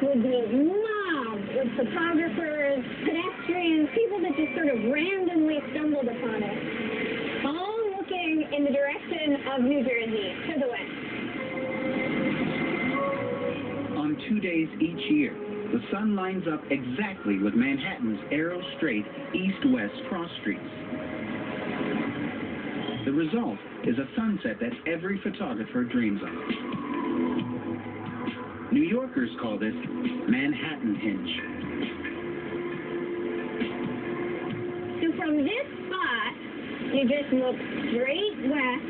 would be mobbed with photographers, pedestrians, people that just sort of randomly stumbled upon it, all looking in the direction of New Jersey, to the west. On 2 days each year, the sun lines up exactly with Manhattan's arrow-straight east-west cross streets. The result is a sunset that every photographer dreams of. New Yorkers call this Manhattanhenge. So from this spot, you just look straight west,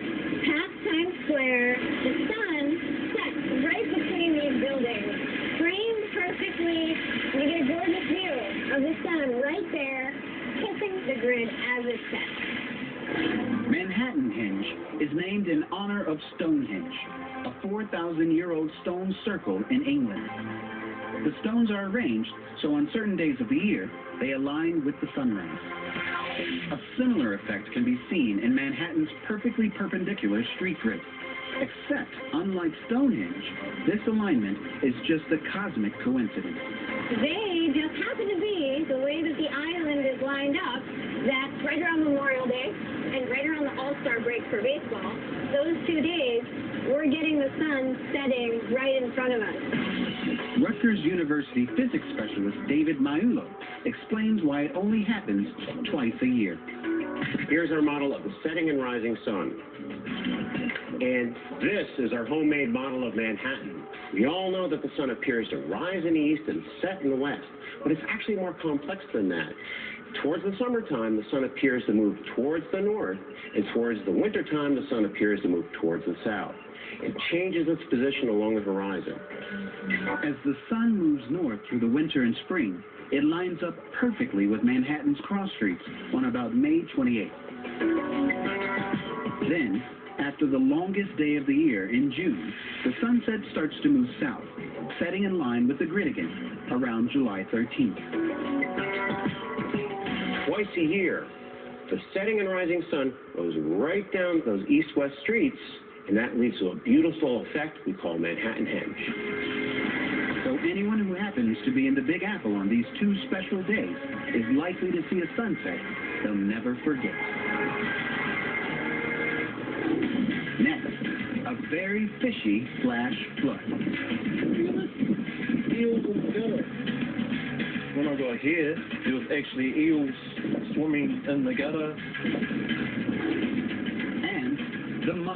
past Times Square. The sun sets right between these buildings, framed perfectly. You get a gorgeous view of the sun right there, kissing the grid as it sets. Manhattanhenge is named in honor of Stonehenge, a 4,000-year-old stone circle in England. The stones are arranged so on certain days of the year they align with the sunrise. A similar effect can be seen in Manhattan's perfectly perpendicular street grid. Except, unlike Stonehenge, this alignment is just a cosmic coincidence. They just happen to be the way that the island is lined up. That's right around Memorial Day and right around the All-Star break for baseball. Those 2 days, we're getting the sun setting right in front of us. Rutgers University physics specialist David Maiulo explains why it only happens twice a year. Here's our model of the setting and rising sun. And this is our homemade model of Manhattan. We all know that the sun appears to rise in the east and set in the west, but it's actually more complex than that. Towards the summertime, the sun appears to move towards the north, and towards the wintertime, the sun appears to move towards the south. It changes its position along the horizon. As the sun moves north through the winter and spring, it lines up perfectly with Manhattan's cross streets on about May 28th. Then, after the longest day of the year in June, the sunset starts to move south, setting in line with the grid again around July 13th. Twice a year, the setting and rising sun goes right down those east-west streets, and that leads to a beautiful effect we call Manhattanhenge. So anyone who happens to be in the Big Apple on these 2 special days is likely to see a sunset they'll never forget. Next, a very fishy flash flood. Eels in the gutter. When I got here, there was actually eels swimming in the gutter. And the